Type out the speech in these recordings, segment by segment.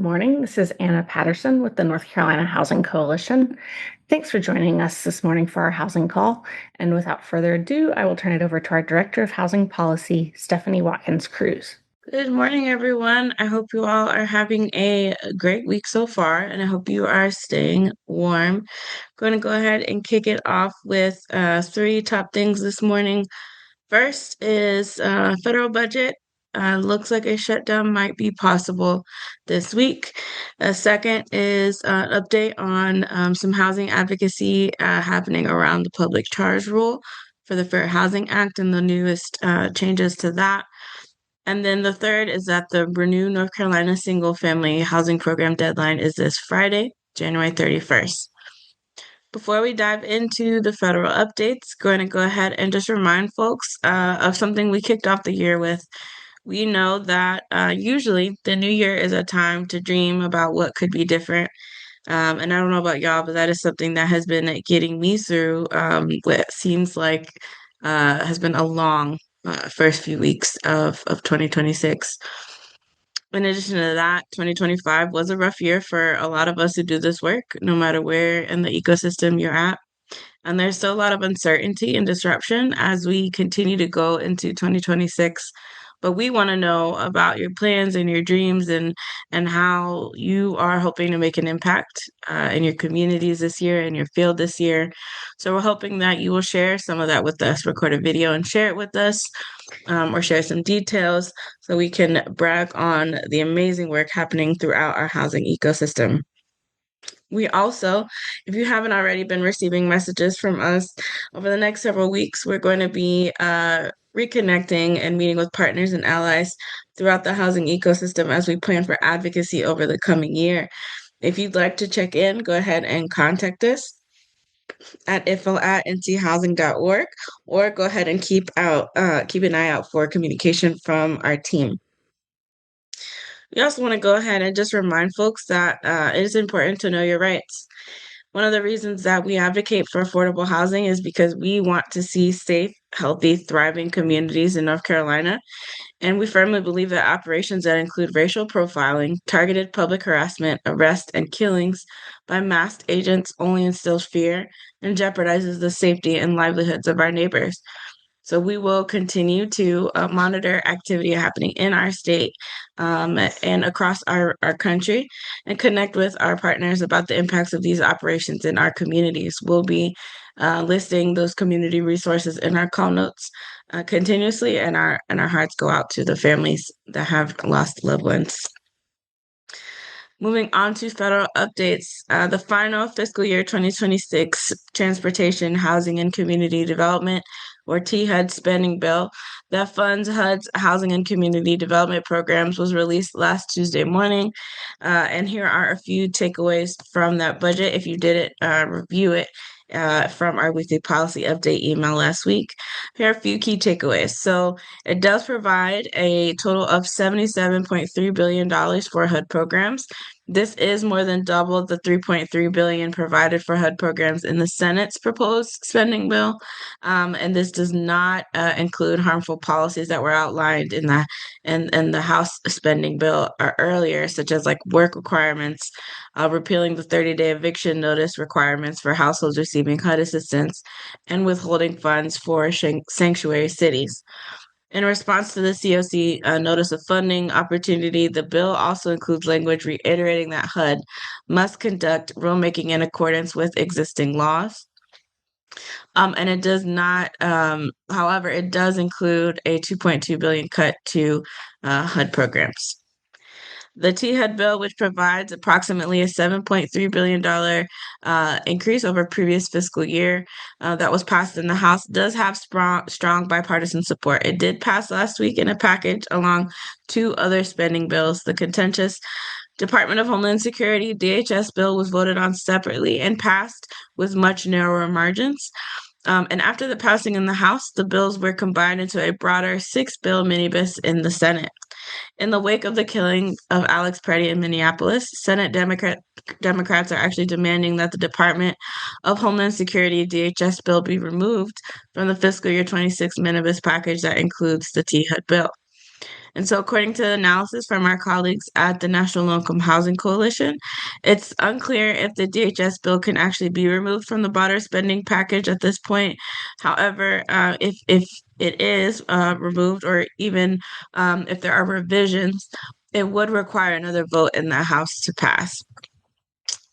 morning. This is Anna Patterson with the North Carolina Housing Coalition. Thanks for joining us this morning for our housing call. And without further ado, I will turn it over to our Director of Housing Policy, Stephanie Watkins Cruz. Good morning, everyone. I hope you all are having a great week so far, and I hope you are staying warm. Going to go ahead and kick it off with three top things this morning. First is federal budget. Looks like a shutdown might be possible this week. Second is an update on some housing advocacy happening around the public charge rule for the Fair Housing Act and the newest changes to that. And then the third is that the Renew North Carolina Single Family Housing Program deadline is this Friday, January 31st. Before we dive into the federal updates, going to go ahead and just remind folks of something we kicked off the year with. We know that usually the new year is a time to dream about what could be different. And I don't know about y'all, but that is something that has been getting me through what seems like has been a long first few weeks of 2026. In addition to that, 2025 was a rough year for a lot of us who do this work, no matter where in the ecosystem you're at. And there's still a lot of uncertainty and disruption as we continue to go into 2026. But we want to know about your plans and your dreams and how you are hoping to make an impact in your communities this year, in your field this year. So we're hoping that you will share some of that with us, record a video and share it with us, or share some details so we can brag on the amazing work happening throughout our housing ecosystem. We also, if you haven't already been receiving messages from us over the next several weeks, we're going to be reconnecting and meeting with partners and allies throughout the housing ecosystem as we plan for advocacy over the coming year. If you'd like to check in, go ahead and contact us at info@nchousing.org, or go ahead and keep an eye out for communication from our team. We also want to go ahead and just remind folks that it is important to know your rights. One of the reasons that we advocate for affordable housing is because we want to see safe, healthy, thriving communities in North Carolina. And we firmly believe that operations that include racial profiling, targeted public harassment, arrest, and killings by masked agents only instills fear and jeopardizes the safety and livelihoods of our neighbors. So we will continue to monitor activity happening in our state and across our country, and connect with our partners about the impacts of these operations in our communities. We'll be listing those community resources in our call notes continuously, and our hearts go out to the families that have lost loved ones. Moving on to federal updates, the final fiscal year 2026 Transportation, Housing, and Community Development, or THUD spending bill that funds HUD's housing and community development programs was released last Tuesday morning. And here are a few takeaways from that budget if you didn't review it from our weekly policy update email last week. Here are a few key takeaways. So it does provide a total of $77.3 billion for HUD programs. This is more than double the $3.3 billion provided for HUD programs in the Senate's proposed spending bill. And this does not include harmful policies that were outlined in the House spending bill earlier, such as like work requirements, repealing the 30-day eviction notice requirements for households receiving HUD assistance, and withholding funds for sanctuary cities. In response to the COC notice of funding opportunity, the bill also includes language reiterating that HUD must conduct rulemaking in accordance with existing laws. And it does not, however, it does include a $2.2 billion cut to HUD programs. The THUD bill, which provides approximately a $7.3 billion increase over previous fiscal year that was passed in the House, does have strong bipartisan support. It did pass last week in a package along two other spending bills. The contentious Department of Homeland Security DHS bill was voted on separately and passed with much narrower margins. And after the passing in the House, the bills were combined into a broader six-bill minibus in the Senate. In the wake of the killing of Alex Preddy in Minneapolis, Senate Democrats are actually demanding that the Department of Homeland Security DHS bill be removed from the fiscal year 26 minibus package that includes the THUD bill. And so, according to analysis from our colleagues at the National Low Income Housing Coalition, it's unclear if the DHS bill can actually be removed from the broader spending package at this point. However, if it is removed, or even if there are revisions, it would require another vote in the House to pass.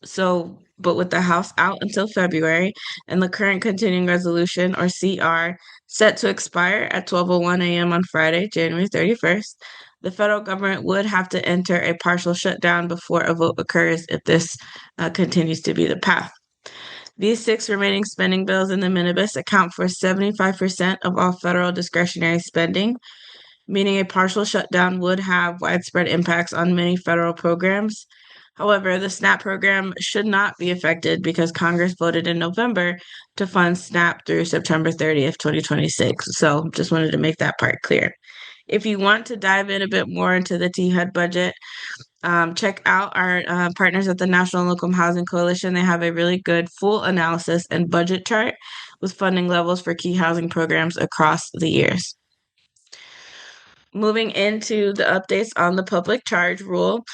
So, but with the House out until February and the current continuing resolution, or CR, set to expire at 12:01 a.m. on Friday, January 31st, the federal government would have to enter a partial shutdown before a vote occurs if this continues to be the path. These 6 remaining spending bills in the minibus account for 75% of all federal discretionary spending, meaning a partial shutdown would have widespread impacts on many federal programs. However, the SNAP program should not be affected because Congress voted in November to fund SNAP through September 30th, 2026. So just wanted to make that part clear. If you want to dive in a bit more into the THUD budget, check out our partners at the National Low Income Housing Coalition. They have a really good full analysis and budget chart with funding levels for key housing programs across the years. Moving into the updates on the public charge rule,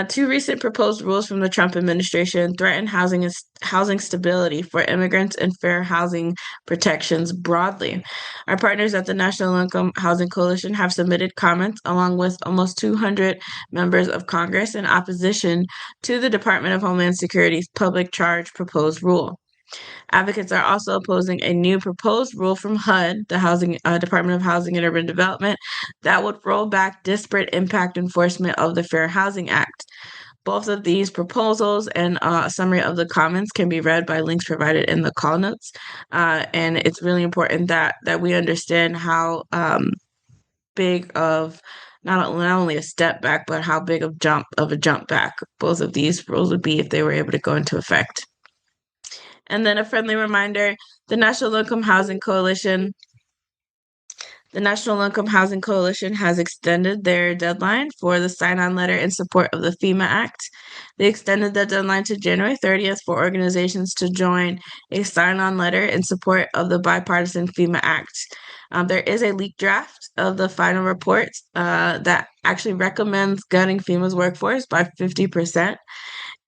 2 recent proposed rules from the Trump administration threaten housing stability for immigrants and fair housing protections broadly. Our partners at the National Income Housing Coalition have submitted comments along with almost 200 members of Congress in opposition to the Department of Homeland Security's public charge proposed rule. Advocates are also opposing a new proposed rule from HUD, the Department of Housing and Urban Development, that would roll back disparate impact enforcement of the Fair Housing Act. Both of these proposals and a summary of the comments can be read by links provided in the call notes. And it's really important that we understand how big of not only a step back, but how big of a jump back both of these rules would be if they were able to go into effect. And then a friendly reminder, the National Low Income Housing Coalition has extended their deadline for the sign-on letter in support of the FEMA Act. They extended the deadline to January 30th for organizations to join a sign-on letter in support of the bipartisan FEMA Act. There is a leaked draft of the final report that actually recommends gutting FEMA's workforce by 50%.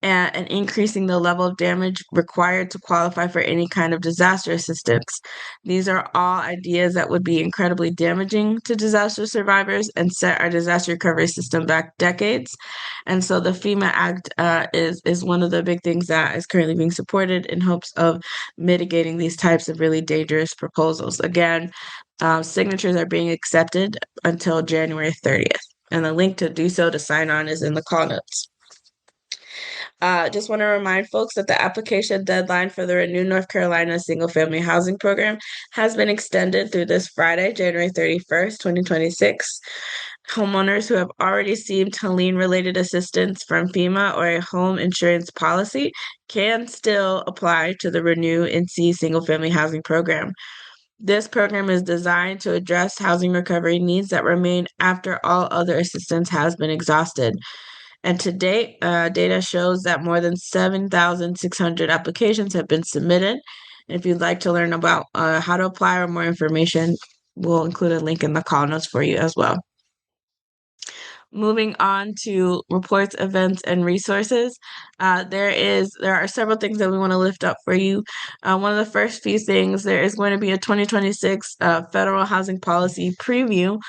And increasing the level of damage required to qualify for any kind of disaster assistance. These are all ideas that would be incredibly damaging to disaster survivors and set our disaster recovery system back decades. And so the FEMA Act is one of the big things that is currently being supported in hopes of mitigating these types of really dangerous proposals. Again, signatures are being accepted until January 30th. And the link to do so to sign on is in the call notes. Just want to remind folks that the application deadline for the Renew North Carolina Single Family Housing Program has been extended through this Friday, January 31st, 2026. Homeowners who have already received Helene-related assistance from FEMA or a home insurance policy can still apply to the Renew NC Single Family Housing Program. This program is designed to address housing recovery needs that remain after all other assistance has been exhausted. And to date, data shows that more than 7,600 applications have been submitted. And if you'd like to learn about how to apply or more information, we'll include a link in the call notes for you as well. Moving on to reports, events, and resources, there are several things that we want to lift up for you. One of the first few things, there is going to be a 2026 federal housing policy preview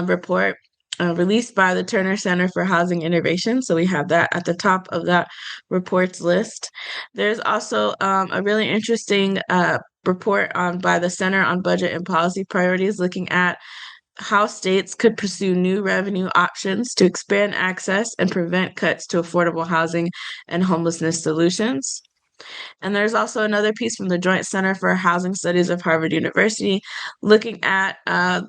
report released by the Turner Center for Housing Innovation. So we have that at the top of that reports list. There's also a really interesting report by the Center on Budget and Policy Priorities looking at how states could pursue new revenue options to expand access and prevent cuts to affordable housing and homelessness solutions. And there's also another piece from the Joint Center for Housing Studies of Harvard University looking at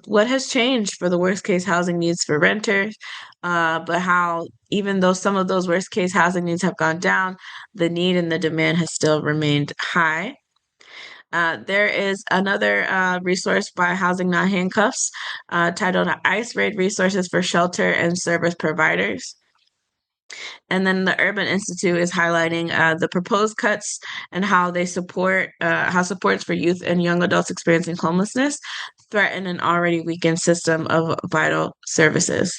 what has changed for the worst case housing needs for renters, but how even though some of those worst case housing needs have gone down, the need and the demand has still remained high. There is another resource by Housing Not Handcuffs titled ICE Raid Resources for Shelter and Service Providers. And then the Urban Institute is highlighting the proposed cuts and how they support how supports for youth and young adults experiencing homelessness threaten an already weakened system of vital services.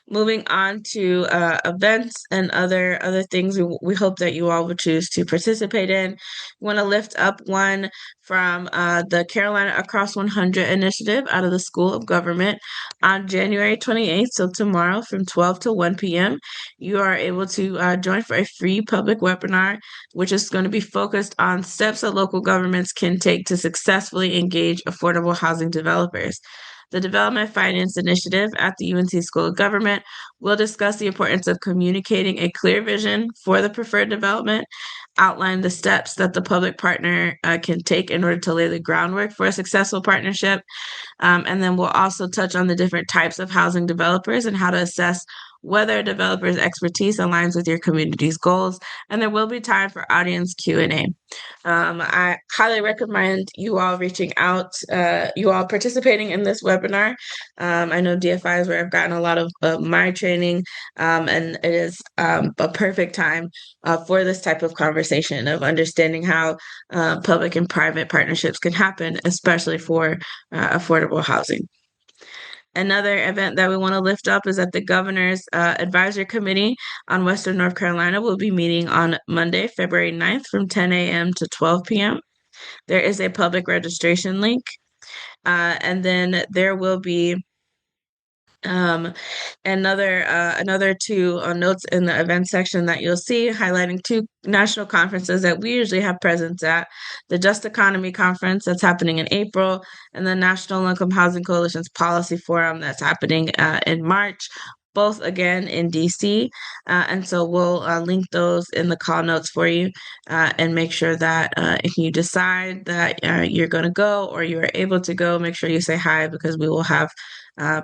Moving on to events and other things we hope that you all would choose to participate in. We want to lift up one from the Carolina Across 100 initiative out of the School of Government on January 28th, so tomorrow from 12 to 1 p.m. You are able to join for a free public webinar, which is going to be focused on steps that local governments can take to successfully engage affordable housing developers. The Development Finance Initiative at the UNC School of Government will discuss the importance of communicating a clear vision for the preferred development, outline the steps that the public partner can take in order to lay the groundwork for a successful partnership, and then we'll also touch on the different types of housing developers and how to assess whether a developer's expertise aligns with your community's goals. And there will be time for audience Q&A. I highly recommend you all reaching out, you all participating in this webinar. I know DFI is where I've gotten a lot of my training, and it is a perfect time for this type of conversation of understanding how public and private partnerships can happen, especially for affordable housing. Another event that we want to lift up is that the Governor's Advisory Committee on Western North Carolina will be meeting on Monday, February 9th from 10 a.m. to 12 p.m. There is a public registration link, and then there will be another two notes in the event section that you'll see highlighting two national conferences that we usually have presence at: the Just Economy Conference that's happening in April, and the National Income Housing Coalition's Policy Forum that's happening in March, both again in DC. And so we'll link those in the call notes for you, and make sure that if you decide that you're going to go or you are able to go, make sure you say hi, because we will have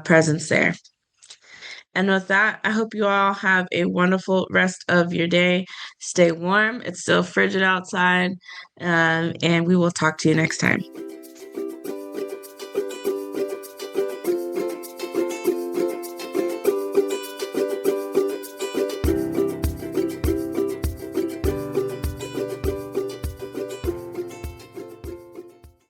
presence there. And with that, I hope you all have a wonderful rest of your day. Stay warm. It's still frigid outside, and we will talk to you next time.